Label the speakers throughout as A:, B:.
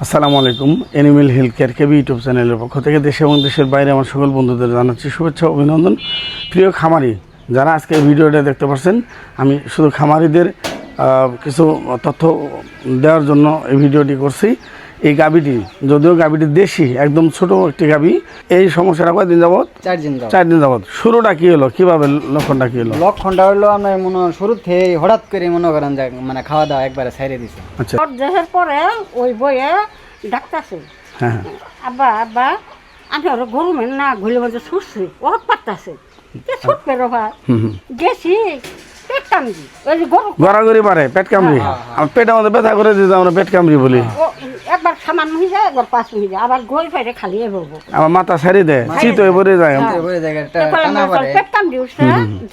A: আসসালামু আলাইকুম। Animal health care কেবি YouTube চ্যানেলের পক্ষ থেকে দেশে এবং দেশের বাইরে আমার সকল বন্ধুদের জানাচ্ছি শুভেচ্ছা অভিনন্দন। প্রিয় খামারি যারা আজকে এই ভিডিওটা দেখতে পাচ্ছেন, আমি শুধু খামারিদের কিছু তথ্য দেওয়ার জন্য এই ভিডিওটি করছি। এই গাভীটি যদিও গাভীটি দেশি, একদম ছোট একটি গাভী। এই সমস্যাটা কয়দিন যাবত?
B: 4 দিন
A: যাবত। শুরুটা কি হলো, কিভাবে লক্ষণটা কি হলো?
B: লক্ষণটা হলো আমরা শুরু থেকে হঠাৎ করে মনে করেন যে মানে খাওয়া দাওয়া একবারে ছাইড়ে দিছে।
A: আচ্ছা,
C: দেহের পরে ওই বইয়ে ডাক্তারছে
A: হ্যাঁ হ্যাঁ,
C: আব্বা আমি ওর গরু মেন না ঘুরে মধ্যে ছুটছি ওর পাত্তাছে ছুট পেরো ভাই গেছি পেট কামড়ি ওই যে গরু
A: গড়াগড়ি পারে পেট কামড়ি। আমার পেটের মধ্যে ব্যথা করে দিতে আমরা পেট কামড়ি বলি।
C: ও একবার সামান্য হয়ে যায় একবার পাঁচ হয়ে যায় আবার গই ফেরে খালি বলবো
A: আমার মাথা ছাড়ি দেয়, চিত হয়ে পড়ে যায়।
B: এবারে জায়গাটা টানা পড়ে
C: পেট কামড়ি উঠছে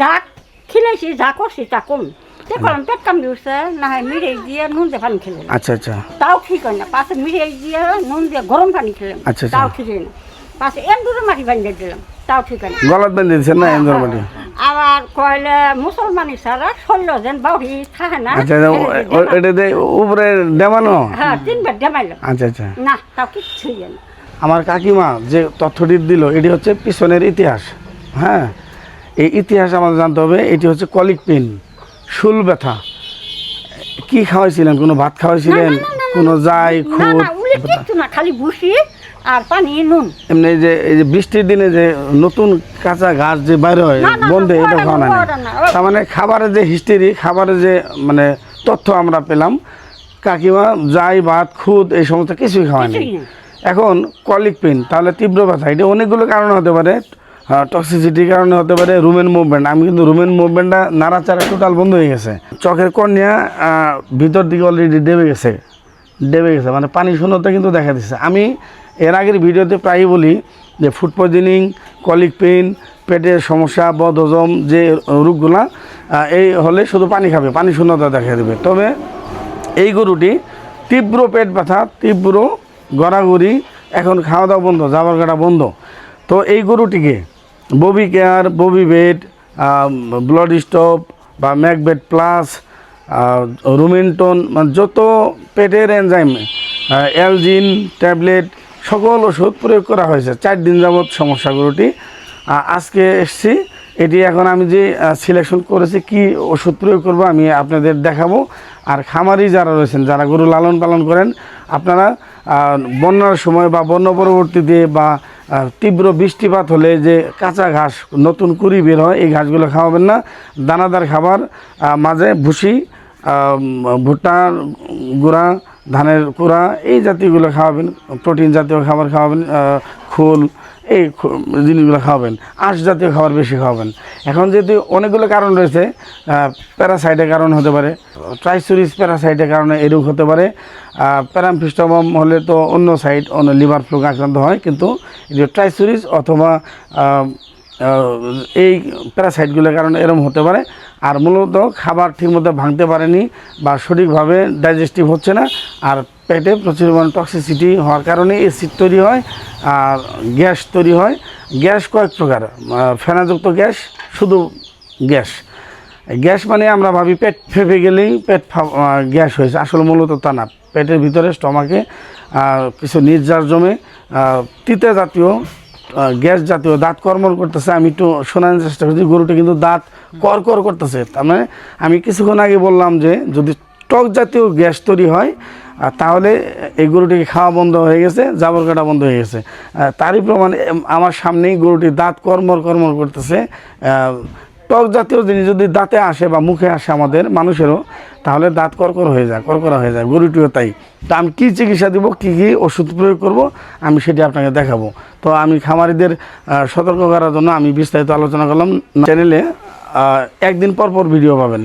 C: যা খিলেছি যা করছি তা কম দেখলাম পেট কামড়ি উঠছে না হয় মিড়ে দিয়ে নুন দিয়ে পানি খেলেন।
A: আচ্ছা আচ্ছা,
C: তাও ঠিক হয় না, পাশে মিড়ে দিয়ে নুন দিয়ে গরম পানি খেলাম,
A: আচ্ছা, আচ্ছা।
C: তাও ঠিক হয় না। পাশে এন্দুরে মাটি বানিয়ে দিলাম, তাও ঠিক হয় না।
A: গলাত বেঁধে দিচ্ছেন না এন্দুর মাটি?
C: আবার কইলে মুসলমানি সারা শৈল যেন বাউরি থাকে না।
A: আচ্ছা, এটা উপরে ডেমানো?
C: হ্যাঁ, 3 বার ডেমাইল।
A: আচ্ছা আচ্ছা,
C: না তাও কিচ্ছু হয় না।
A: আমার কাকিমা যে তথ্যটি দিল এটি হচ্ছে পিছনের ইতিহাস। হ্যাঁ, এই ইতিহাস আমাদের জানতে হবে। এটি হচ্ছে কলিক পেন, শুল ব্যথা। কি খাওয়াইছিলেন? কোনো ভাত খাওয়াইছিলেন? কোনো যাই
C: না
A: খুদ?
C: না উলি কিচ্ছু না, খালি ভুসি আর পানি নুন।
A: এমনি এই যে বৃষ্টির দিনে যে নতুন কাঁচা ঘাস যে বাইরে হয়
C: না, না,
A: বন্ধে, এটা
C: ওটা
A: খাওয়া
C: না,
A: না।
C: ওটা না।
A: তার মানে খাবারের যে হিস্ট্রি, খাবারের যে মানে তথ্য আমরা পেলাম, কাকিমা যাই ভাত খুদ এই সমস্ত কিছুই খাওয়া নেই।
C: কিছুই না।
A: এখন কলিক পেন, তাহলে তীব্র ব্যথা, এটা অনেকগুলো কারণে হতে পারে। টক্সিসিটির কারণে হতে পারে, রুমেন মুভমেন্ট। আমি কিন্তু রুমেন মুভমেন্টটা নাড়াচাড়া টোটাল বন্ধ হয়ে গেছে। চোখের কর্নিয়া ভিতর দিকে অলরেডি ডেবে গেছে, মানে পানি শূন্যতা কিন্তু দেখা দিচ্ছে। আমি এর আগের ভিডিওতে প্রায়ই বলি যে ফুড পয়জনিং, কলিক পেন, পেটের সমস্যা, বদহজম যে রোগগুলা এই হলে শুধু পানি খাবে, পানি শূন্যতা দেখা দেবে। তবে এই গরুটি তীব্র পেট ব্যথা, তীব্র গড়াগড়ি, এখন খাওয়া দাওয়া বন্ধ, যাবার কাটা বন্ধ। তো এই গরুটিকে ববি কেয়ার, ববি বেড, ব্লড স্টপ বা ম্যাকবেড প্লাস, রুমেন্টন, মানে যত পেটের এনজাইম, এলজিন ট্যাবলেট, সকল ওষুধ প্রয়োগ করা হয়েছে। 4 দিন যাবৎ সমস্যা গরুটি। আজকে এসছি, এটি এখন আমি যে সিলেকশন করেছি কি ওষুধ প্রয়োগ করব আমি আপনাদের দেখাবো। আর খামারি যারা রয়েছেন, যারা গরু লালন পালন করেন, আপনারা বন্যার সময় বা বন্যা পরবর্তীতে বা তীব্র বৃষ্টিপাত হলে যে কাঁচা ঘাস নতুন কুড়ি বের হয়, এই ঘাসগুলো খাওয়াবেন না। দানাদার খাবার, মাঝে ভুসি, ভুট্টার গুঁড়া, ধানের কুড়া, এই জাতীয়গুলো খাওয়াবেন। প্রোটিন জাতীয় খাবার খাওয়াবেন, খোল, এই জিনিসগুলো খাওয়াবেন। আঁশ জাতীয় খাবার বেশি খাওয়াবেন। এখন যেহেতু অনেকগুলো কারণ রয়েছে, প্যারাসাইটের কারণ হতে পারে, ট্রাইসোরিস প্যারাসাইটের কারণে এই রোগ হতে পারে। প্যারামফিস্টোমাম হলে তো অন্য সাইড, অন্য লিভার ফ্লু আক্রান্ত হয়, কিন্তু ট্রাইসোরিস অথবা এই প্যারাসাইটগুলোর কারণে এরকম হতে পারে। আর মূলত খাবার ঠিকমতো ভাঙতে পারেনি বা সঠিকভাবে ডাইজেস্টিভ হচ্ছে না, আর পেটে প্রচুর পরিমাণে টক্সিসিটি হওয়ার কারণে অ্যাসিড তৈরি হয় আর গ্যাস তৈরি হয়। গ্যাস কয়েক প্রকার, ফেনাযুক্ত গ্যাস, শুধু গ্যাস মানে আমরা ভাবি পেট ফেঁপে গেলেই পেট গ্যাস হয়েছে, আসলে মূলত তা না। পেটের ভিতরে স্টমাকে কিছু নির্যাস জমে তিতে জাতীয় গ্যাস জাতীয় দাঁত কর্মর করতেছে। আমি একটু শোনানোর চেষ্টা করছি, গরুটি কিন্তু দাঁত কর করতেছে। তার মানে আমি কিছুক্ষণ আগে বললাম যে যদি টক জাতীয় গ্যাস তৈরি হয় তাহলে এই গরুটিকে খাওয়া বন্ধ হয়ে গেছে, জাবর কাটা বন্ধ হয়ে গেছে। তারই প্রমাণ আমার সামনেই গরুটি দাঁত কর্মর করতেছে। টক জাতীয় জিনিস যদি দাঁতে আসে বা মুখে আসে আমাদের মানুষেরও, তাহলে দাঁত কর্করা হয়ে যায়, গরুটিও তাই। তো আমি কী চিকিৎসা দিব, কী ওষুধ প্রয়োগ করব, আমি সেটি আপনাকে দেখাবো। তো আমি খামারিদের সতর্ক করার জন্য আমি বিস্তারিত আলোচনা করলাম। চ্যানেলে একদিন পর ভিডিও পাবেন।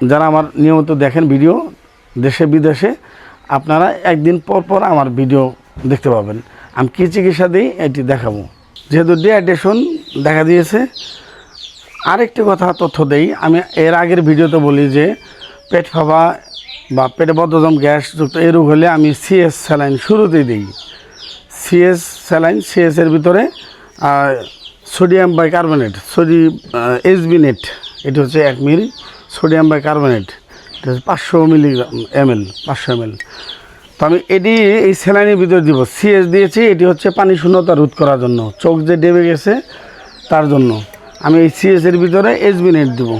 A: যারা আমার নিয়মিত দেখেন ভিডিও দেশে বিদেশে, আপনারা একদিন পর আমার ভিডিও দেখতে পাবেন। আমি কী চিকিৎসা দিই এটি দেখাবো। যেহেতু ডিহাইড্রেশন দেখা দিয়েছে, আরেকটি কথা তথ্য দেই। আমি এর আগের ভিডিওতে বলি যে পেট ফাঁপা বা পেটে বদহজম গ্যাসযুক্ত এই রোগ হলে আমি সিএস স্যালাইন শুরুতেই দিই। সিএস স্যালাইন, সিএসের ভিতরে সোডিয়াম বাইকার্বনেট, এসবিনেট, এটি হচ্ছে 1 মিলি সোডিয়াম বাইকার্বনেট, এটা হচ্ছে 500 ml। তো আমি এটি এই স্যালাইনের ভিতরে দিব। সিএস দিয়েছি, এটি হচ্ছে পানি শূন্যতা রোধ করার জন্য, চোখ যে ডেবে গেছে তার জন্য। আমি এই সিএসের ভিতরে এসবি নেট দেব।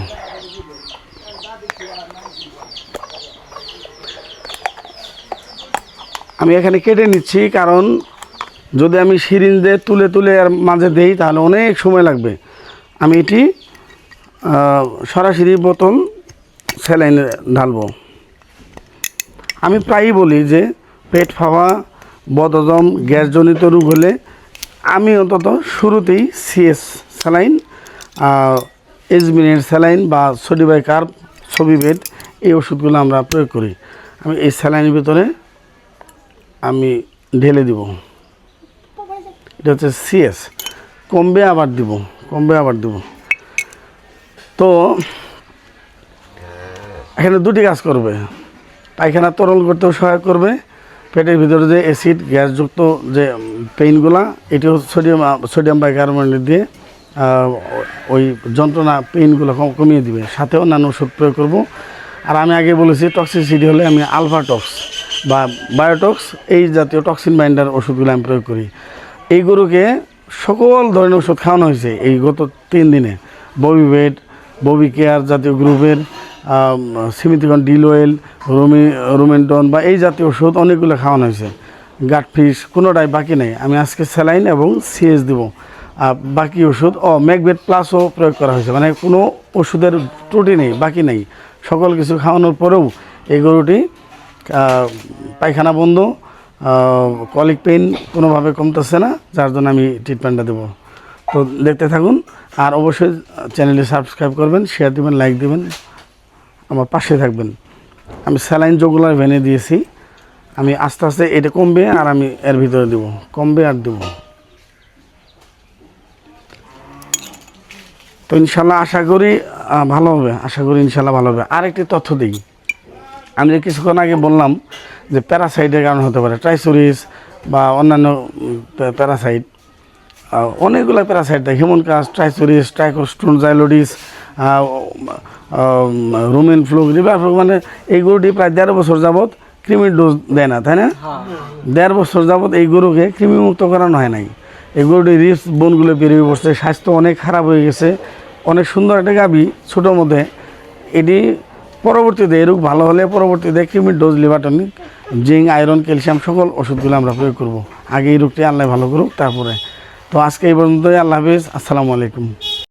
A: আমি এখানে কেটে নিচ্ছি, কারণ যদি আমি সিরিঞ্জ দিয়ে তুলে তুলে আর মাঝে দেই তাহলে অনেক সময় লাগবে। আমি এটি সরাসরি বোতল স্যালাইনে ঢালবো। আমি প্রায়ই বলি যে পেট ফাঁপা, বদহজম, গ্যাসজনিত রোগ হলে আমি অন্তত শুরুতেই সিএস স্যালাইন, এসবিনের স্যালাইন বা সোডিবাইকার্ব, সবিভেট এই ওষুধগুলো আমরা প্রয়োগ করি। আমি এই স্যালাইনের ভিতরে আমি ঢেলে দিব। এটা হচ্ছে সিএস। কমবে আবার দিব, কমবে আবার দিব। তো এখানে দুটি কাজ করবে, পায়খানা তরল করতেও সহায়ক করবে, পেটের ভিতরে যে অ্যাসিড গ্যাসযুক্ত যে পেইনগুলা, এটিও সোডিয়াম বাইকার্বনেট দিয়ে ওই যন্ত্রণা পেইনগুলো কমিয়ে দিবে। সাথে অন্যান্য ওষুধ প্রয়োগ করব। আর আমি আগে বলেছি টক্সিসিটি হলে আমি আলফাটক্স বা বায়োটক্স এই জাতীয় টক্সিন বাইন্ডার ওষুধগুলো আমি প্রয়োগ করি। এই গরুকে সকল ধরনের ওষুধ খাওয়ানো হয়েছে এই গত 3 দিনে। ববিভেট, ববি কেয়ার জাতীয় গ্রুপের, সিমিথিকন ডিল অয়েল, রোমেন্টন বা এই জাতীয় ওষুধ অনেকগুলো খাওয়ানো হয়েছে। গাটফিস কোনোটাই বাকি নেই। আমি আজকে স্যালাইন এবং সিএস দেব। বাকি ওষুধ ম্যাকবেট প্লাসও প্রয়োগ করা হয়েছে। মানে কোনো ওষুধের ত্রুটি নেই, বাকি নেই। সকল কিছু খাওয়ানোর পরেও এই গরুটি পায়খানা বন্ধ, কলিক পেইন কোনোভাবে কমতেছে না, যার জন্য আমি ট্রিটমেন্টটা দেবো। তো দেখতে থাকুন। আর অবশ্যই চ্যানেলটি সাবস্ক্রাইব করবেন, শেয়ার দেবেন, লাইক দেবেন, আমার পাশে থাকবেন। আমি স্যালাইন জগুলার ভেনে দিয়েছি। আমি আস্তে আস্তে এটা কমবে আর আমি এর ভিতরে দেব, কমবে আর দেব। তো ইনশাল্লাহ আশা করি ভালো হবে, আশা করি ইনশাল্লাহ ভালো হবে। আরেকটি তথ্য দিই, আমি যে কিছুক্ষণ আগে বললাম যে প্যারাসাইটের কারণে হতে পারে, ট্রাইসোরিস বা অন্যান্য প্যারাসাইট, অনেকগুলো প্যারাসাইট দেয়, হিমনকাস, ট্রাইসোরিস, ট্রাইকোস্টোনজাইলোডিস, রোমেন ফ্লু, লিভার ফ্লু। মানে এই গরুটি প্রায় 1.5 বছর যাবৎ কৃমির ডোজ দেয় না, তাই না? 1.5 বছর যাবৎ এই গরুকে কৃমিমুক্ত করানো হয় নাই। এই গরুটি রিপস বোনগুলো বেরিয়ে পড়ছে, স্বাস্থ্য অনেক খারাপ হয়ে গেছে। অনেক সুন্দর একটা গাভী, ছোটোর মধ্যে। এটি পরবর্তীতে এই রোগ ভালো হলে পরবর্তীতে কৃমির dose, liver tonic, zinc, iron, calcium সকল ওষুধগুলো আমরা প্রয়োগ করব। আগে এই রোগটি আল্লাহ ভালো করুক, তারপরে। তো আজকে এই পর্যন্তই। আল্লাহ হাফিজ, আসসালামু আলাইকুম।